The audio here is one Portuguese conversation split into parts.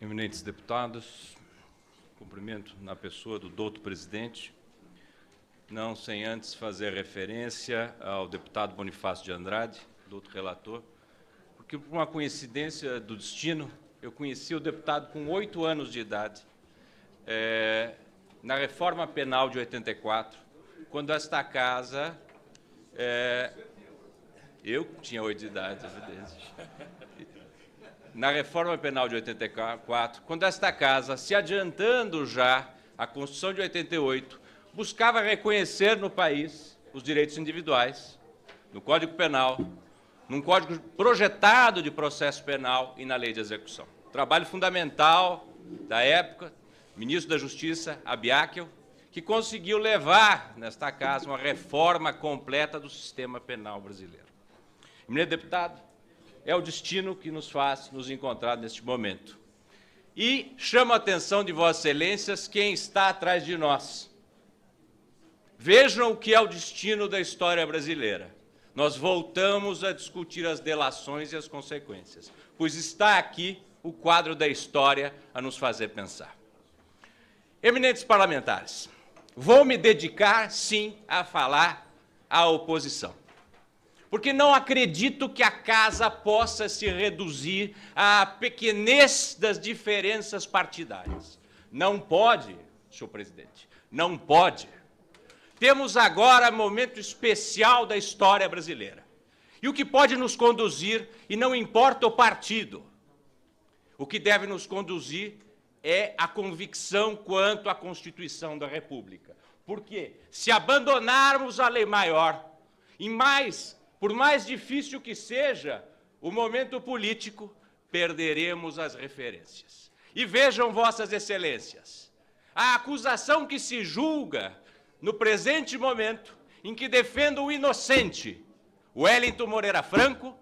Eminentes deputados, cumprimento na pessoa do douto presidente, não sem antes fazer referência ao deputado Bonifácio de Andrade, douto relator, porque, por uma coincidência do destino, eu conheci o deputado com 8 anos de idade, na reforma penal de 84, quando esta casa... eu tinha 8 de idade, evidente. Na reforma penal de 84, quando esta casa, se adiantando já à Constituição de 88, buscava reconhecer no país os direitos individuais, no Código Penal, num Código projetado de processo penal e na Lei de Execução. Trabalho fundamental da época, ministro da Justiça, Abiakel, que conseguiu levar nesta casa uma reforma completa do sistema penal brasileiro. Eminente deputado, é o destino que nos faz nos encontrar neste momento. E chamo a atenção de Vossas Excelências quem está atrás de nós. Vejam o que é o destino da história brasileira. Nós voltamos a discutir as delações e as consequências, pois está aqui o quadro da história a nos fazer pensar. Eminentes parlamentares, vou me dedicar, sim, a falar à oposição. Porque não acredito que a casa possa se reduzir à pequenez das diferenças partidárias. Não pode, senhor presidente, não pode. Temos agora momento especial da história brasileira. E o que pode nos conduzir, e não importa o partido, o que deve nos conduzir é a convicção quanto à Constituição da República. Porque se abandonarmos a lei maior, por mais difícil que seja o momento político, perderemos as referências. E vejam, Vossas Excelências, a acusação que se julga no presente momento, em que defende o inocente, Wellington Moreira Franco,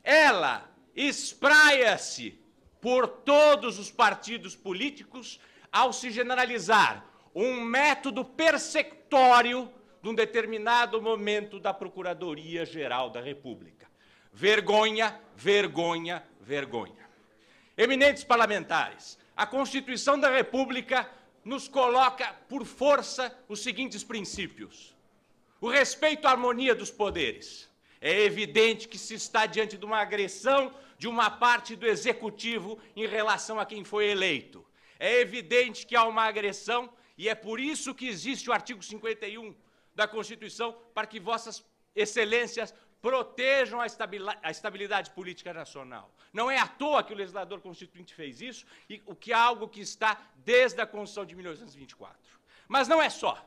ela espraia-se por todos os partidos políticos ao se generalizar um método persecutório de um determinado momento da Procuradoria-Geral da República. Vergonha, vergonha, vergonha. Eminentes parlamentares, a Constituição da República nos coloca por força os seguintes princípios. O respeito à harmonia dos poderes. É evidente que se está diante de uma agressão de uma parte do Executivo em relação a quem foi eleito. É evidente que há uma agressão e é por isso que existe o artigo 51 da Constituição, para que Vossas Excelências protejam a estabilidade política nacional. Não é à toa que o legislador constituinte fez isso, e o que é algo que está desde a Constituição de 1824. Mas não é só.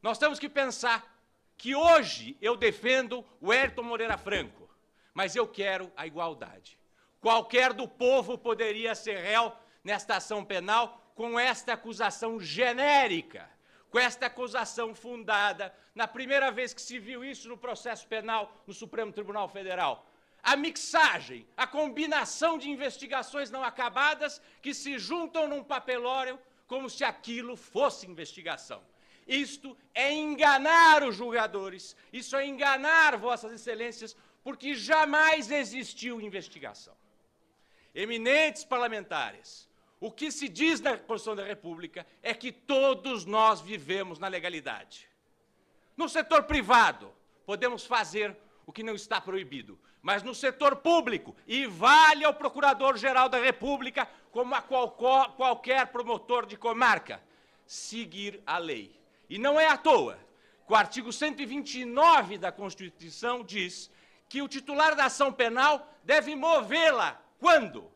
Nós temos que pensar que hoje eu defendo o Wellington Moreira Franco, mas eu quero a igualdade. Qualquer do povo poderia ser réu nesta ação penal com esta acusação genérica, com esta acusação fundada, na primeira vez que se viu isso no processo penal no Supremo Tribunal Federal. A mixagem, a combinação de investigações não acabadas que se juntam num papelório como se aquilo fosse investigação. Isto é enganar os julgadores, isso é enganar Vossas Excelências, porque jamais existiu investigação. Eminentes parlamentares, o que se diz na Constituição da República é que todos nós vivemos na legalidade. No setor privado, podemos fazer o que não está proibido, mas no setor público, e vale ao Procurador-Geral da República, como a qualquer promotor de comarca, seguir a lei. E não é à toa que o artigo 129 da Constituição diz que o titular da ação penal deve movê-la quando?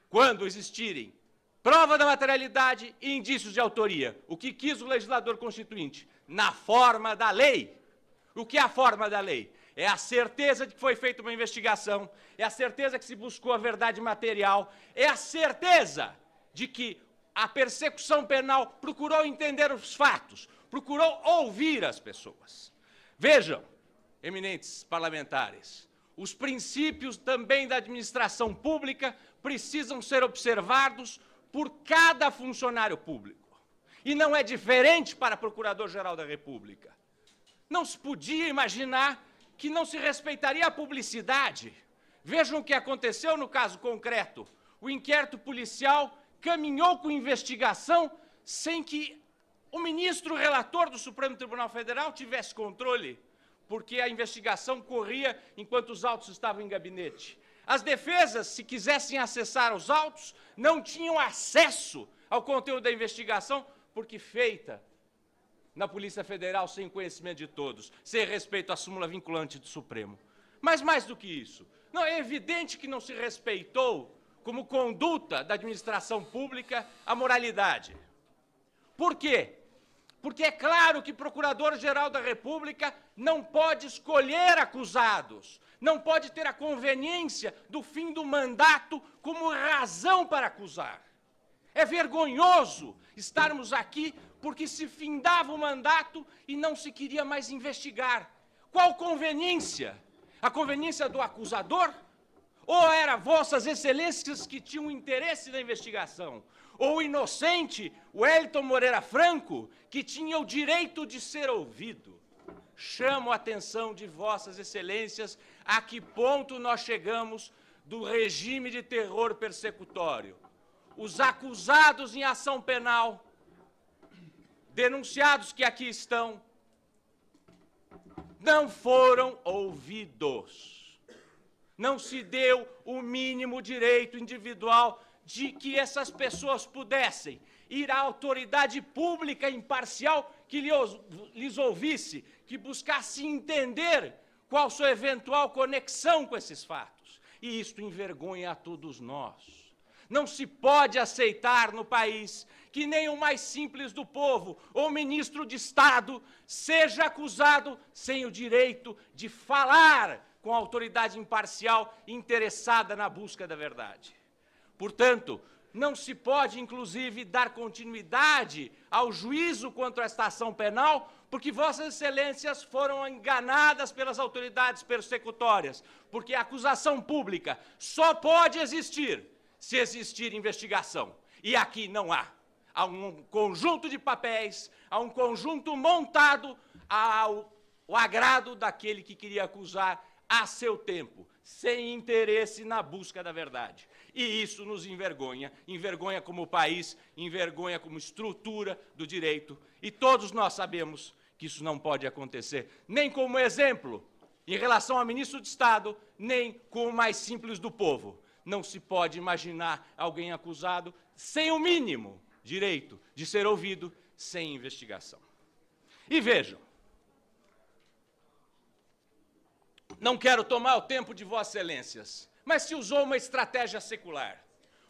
Quando existirem prova da materialidade e indícios de autoria. O que quis o legislador constituinte? Na forma da lei. O que é a forma da lei? É a certeza de que foi feita uma investigação, é a certeza que se buscou a verdade material, é a certeza de que a persecução penal procurou entender os fatos, procurou ouvir as pessoas. Vejam, eminentes parlamentares, os princípios também da administração pública precisam ser observados por cada funcionário público. E não é diferente para Procurador-Geral da República. Não se podia imaginar que não se respeitaria a publicidade. Vejam o que aconteceu no caso concreto. o inquérito policial caminhou com investigação sem que o ministro relator do Supremo Tribunal Federal tivesse controle, porque a investigação corria enquanto os autos estavam em gabinete. As defesas, se quisessem acessar os autos, não tinham acesso ao conteúdo da investigação, porque feita na Polícia Federal sem conhecimento de todos, sem respeito à súmula vinculante do Supremo. Mas mais do que isso, não é evidente que não se respeitou, como conduta da administração pública, a moralidade. Por quê? Porque é claro que Procurador-Geral da República não pode escolher acusados, não pode ter a conveniência do fim do mandato como razão para acusar. É vergonhoso estarmos aqui porque se findava o mandato e não se queria mais investigar. Qual conveniência? A conveniência do acusador? Ou era Vossas Excelências que tinham interesse na investigação? Ou o inocente Wellington Moreira Franco, que tinha o direito de ser ouvido? Chamo a atenção de Vossas Excelências a que ponto nós chegamos do regime de terror persecutório. Os acusados em ação penal, denunciados que aqui estão, não foram ouvidos. Não se deu o mínimo direito individual de que essas pessoas pudessem ir à autoridade pública imparcial que lhes ouvisse, que buscasse entender qual sua eventual conexão com esses fatos. E isto envergonha a todos nós. Não se pode aceitar no país que nem o mais simples do povo ou ministro de Estado seja acusado sem o direito de falar com a autoridade imparcial interessada na busca da verdade. Portanto, não se pode, inclusive, dar continuidade ao juízo quanto à esta ação penal, porque Vossas Excelências foram enganadas pelas autoridades persecutórias, porque a acusação pública só pode existir se existir investigação. E aqui não há. Há um conjunto de papéis, há um conjunto montado ao agrado daquele que queria acusar a seu tempo, sem interesse na busca da verdade. E isso nos envergonha, envergonha como país, envergonha como estrutura do direito, e todos nós sabemos que isso não pode acontecer, nem como exemplo em relação ao ministro de Estado, nem com o mais simples do povo. Não se pode imaginar alguém acusado sem o mínimo direito de ser ouvido, sem investigação. E vejam, não quero tomar o tempo de Vossas Excelências, mas se usou uma estratégia secular.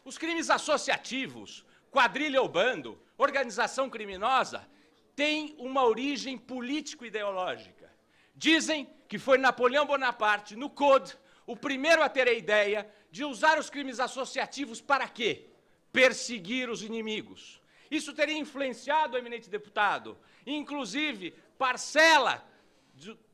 Os crimes associativos, quadrilha ou bando, organização criminosa, têm uma origem político-ideológica. Dizem que foi Napoleão Bonaparte, no Code, o primeiro a ter a ideia de usar os crimes associativos para quê? Perseguir os inimigos. Isso teria influenciado o eminente deputado, inclusive parcela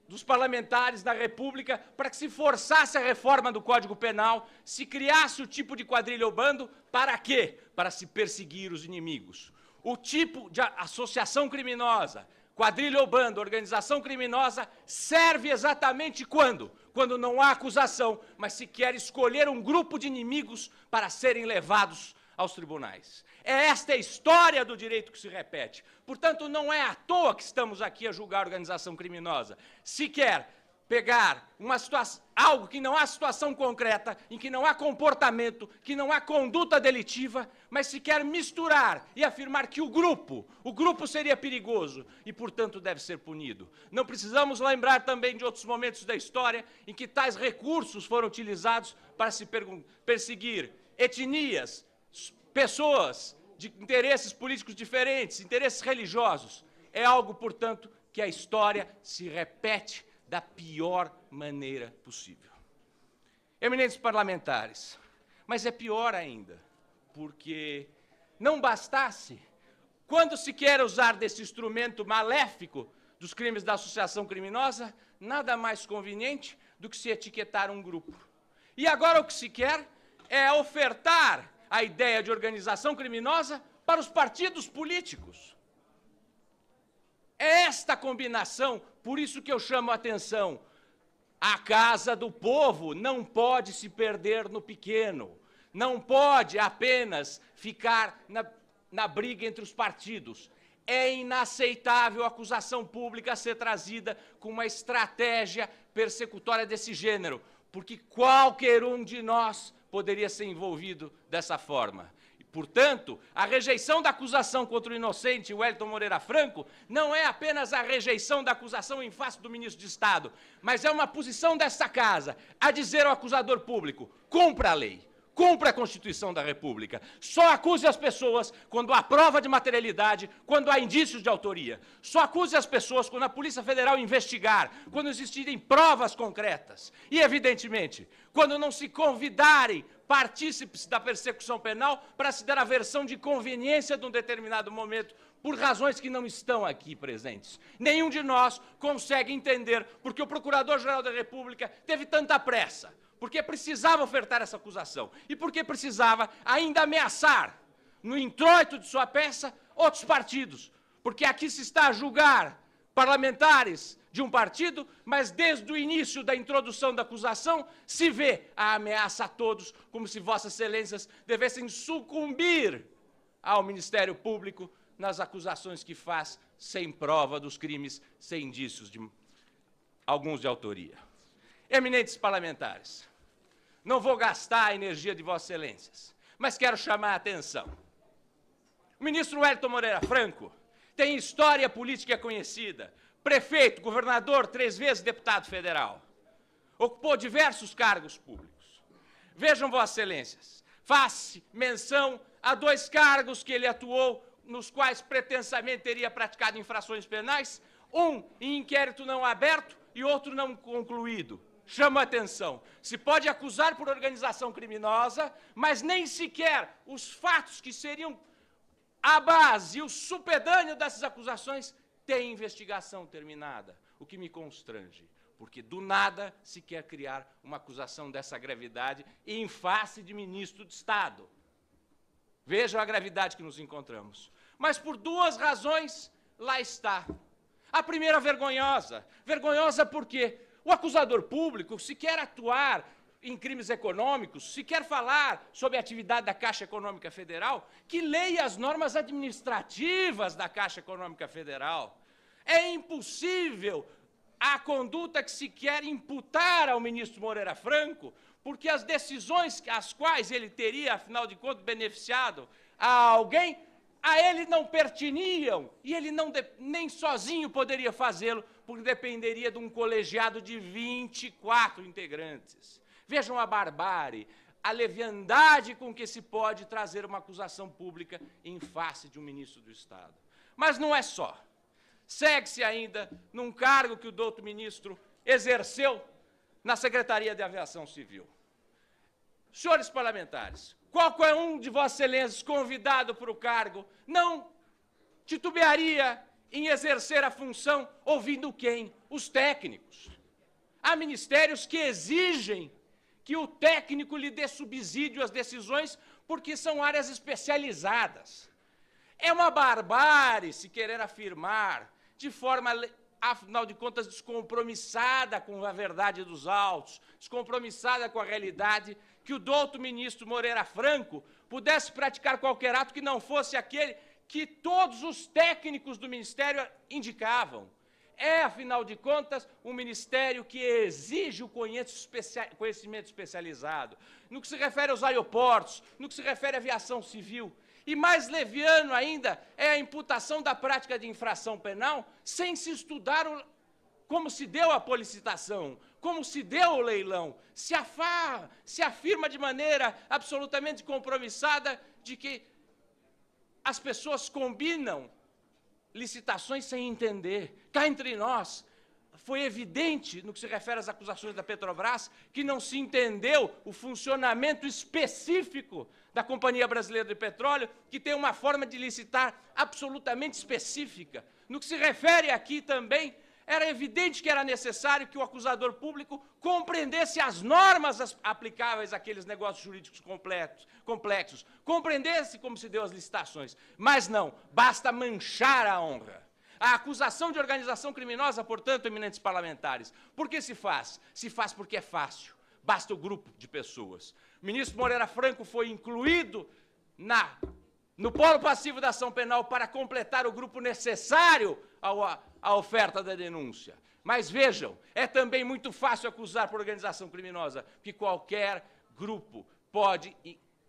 dos parlamentares da República para que se forçasse a reforma do Código Penal, se criasse o tipo de quadrilha ou bando, para quê? Para se perseguir os inimigos. O tipo de associação criminosa, quadrilha ou bando, organização criminosa, serve exatamente quando? Quando não há acusação, mas se quer escolher um grupo de inimigos para serem levados aos tribunais. É esta a história do direito que se repete. Portanto, não é à toa que estamos aqui a julgar a organização criminosa. Se quer pegar uma situação, algo que não há situação concreta, em que não há comportamento, que não há conduta delitiva, mas se quer misturar e afirmar que o grupo seria perigoso e, portanto, deve ser punido. Não precisamos lembrar também de outros momentos da história em que tais recursos foram utilizados para se perseguir etnias, pessoas de interesses políticos diferentes, interesses religiosos. É algo, portanto, que a história se repete da pior maneira possível. Eminentes parlamentares, mas é pior ainda, porque não bastasse, quando se quer usar desse instrumento maléfico dos crimes da associação criminosa, nada mais conveniente do que se etiquetar um grupo. E agora o que se quer é ofertar a ideia de organização criminosa para os partidos políticos. É esta combinação, por isso que eu chamo a atenção. A casa do povo não pode se perder no pequeno. não pode apenas ficar na briga entre os partidos. É inaceitável a acusação pública ser trazida com uma estratégia persecutória desse gênero, porque qualquer um de nós poderia ser envolvido dessa forma. E, portanto, a rejeição da acusação contra o inocente Wellington Moreira Franco não é apenas a rejeição da acusação em face do ministro de Estado, mas é uma posição desta casa a dizer ao acusador público: cumpra a lei. Cumpra a Constituição da República. Só acuse as pessoas quando há prova de materialidade, quando há indícios de autoria. Só acuse as pessoas quando a Polícia Federal investigar, quando existirem provas concretas. E, evidentemente, quando não se convidarem partícipes da persecução penal para se dar a versão de conveniência de um determinado momento, por razões que não estão aqui presentes. Nenhum de nós consegue entender porque o Procurador-Geral da República teve tanta pressa, porque precisava ofertar essa acusação e porque precisava ainda ameaçar, no introito de sua peça, outros partidos. Porque aqui se está a julgar parlamentares de um partido, mas desde o início da introdução da acusação se vê a ameaça a todos, como se Vossas Excelências devessem sucumbir ao Ministério Público nas acusações que faz sem prova dos crimes, sem indícios de alguns de autoria. Eminentes parlamentares, não vou gastar a energia de Vossas Excelências, mas quero chamar a atenção. O ministro Wellington Moreira Franco tem história política conhecida, prefeito, governador, 3 vezes deputado federal. Ocupou diversos cargos públicos. Vejam, Vossas Excelências, faz menção a 2 cargos que ele atuou, nos quais pretensamente teria praticado infrações penais, um em inquérito não aberto e outro não concluído. Chama a atenção. Se pode acusar por organização criminosa, mas nem sequer os fatos que seriam a base e o supedâneo dessas acusações têm investigação terminada, o que me constrange, porque do nada se quer criar uma acusação dessa gravidade em face de ministro de Estado. Vejam a gravidade que nos encontramos. Mas por 2 razões, lá está. A primeira, vergonhosa. Vergonhosa porque o acusador público, se quer atuar em crimes econômicos, se quer falar sobre a atividade da Caixa Econômica Federal, que leia as normas administrativas da Caixa Econômica Federal. É impossível a conduta que se quer imputar ao ministro Moreira Franco, porque as decisões às quais ele teria, afinal de contas, beneficiado a alguém, a ele não pertiniam, e ele nem sozinho poderia fazê-lo, porque dependeria de um colegiado de 24 integrantes. Vejam a barbárie, a leviandade com que se pode trazer uma acusação pública em face de um ministro do Estado. Mas não é só. Segue-se ainda num cargo que o douto ministro exerceu na Secretaria de Aviação Civil. Senhores parlamentares, qualquer um de Vossas Excelências convidado para o cargo não titubearia em exercer a função ouvindo quem? Os técnicos. Há ministérios que exigem que o técnico lhe dê subsídio às decisões porque são áreas especializadas. É uma barbárie se querer afirmar de forma, afinal de contas, descompromissada com a verdade dos autos, descompromissada com a realidade, que o douto ministro Moreira Franco pudesse praticar qualquer ato que não fosse aquele que todos os técnicos do Ministério indicavam. É, afinal de contas, um ministério que exige o conhecimento especializado, no que se refere aos aeroportos, no que se refere à aviação civil. E mais leviano ainda é a imputação da prática de infração penal sem se estudar como se deu a policitação, como se deu o leilão. Se afirma de maneira absolutamente compromissada de que as pessoas combinam licitações sem entender. Cá entre nós, foi evidente, no que se refere às acusações da Petrobras, que não se entendeu o funcionamento específico da Companhia Brasileira de Petróleo, que tem uma forma de licitar absolutamente específica. No que se refere aqui também, era evidente que era necessário que o acusador público compreendesse as normas aplicáveis àqueles negócios jurídicos complexos, compreendesse como se deu as licitações. Mas não, basta manchar a honra. A acusação de organização criminosa, portanto, eminentes parlamentares, por que se faz? Se faz porque é fácil. basta o grupo de pessoas. O ministro Moreira Franco foi incluído no polo passivo da ação penal para completar o grupo necessário à oferta da denúncia. Mas vejam, é também muito fácil acusar por organização criminosa, porque qualquer grupo pode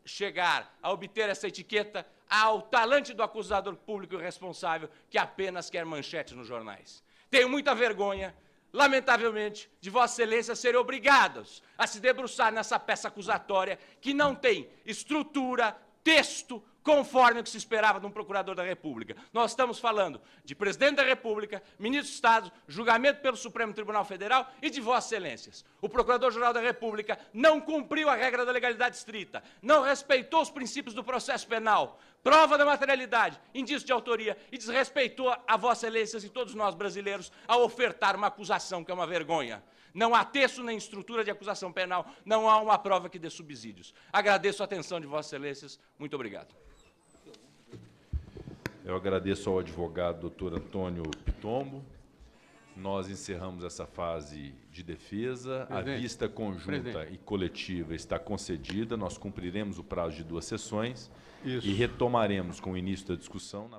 chegar a obter essa etiqueta ao talante do acusador público e responsável que apenas quer manchetes nos jornais. Tenho muita vergonha, lamentavelmente, de Vossa Excelência serem obrigados a se debruçar nessa peça acusatória que não tem estrutura, texto, conforme o que se esperava de um procurador da República. Nós estamos falando de presidente da República, ministro de Estado, julgamento pelo Supremo Tribunal Federal e de Vossas Excelências. O Procurador-Geral da República não cumpriu a regra da legalidade estrita, não respeitou os princípios do processo penal, prova da materialidade, indício de autoria e desrespeitou a Vossas Excelências e todos nós brasileiros ao ofertar uma acusação que é uma vergonha. Não há texto nem estrutura de acusação penal, não há uma prova que dê subsídios. Agradeço a atenção de Vossas Excelências. Muito obrigado. Eu agradeço ao advogado doutor Antônio Pitombo. Nós encerramos essa fase de defesa. A vista conjunta e coletiva está concedida. Nós cumpriremos o prazo de 2 sessões e retomaremos com o início da discussão na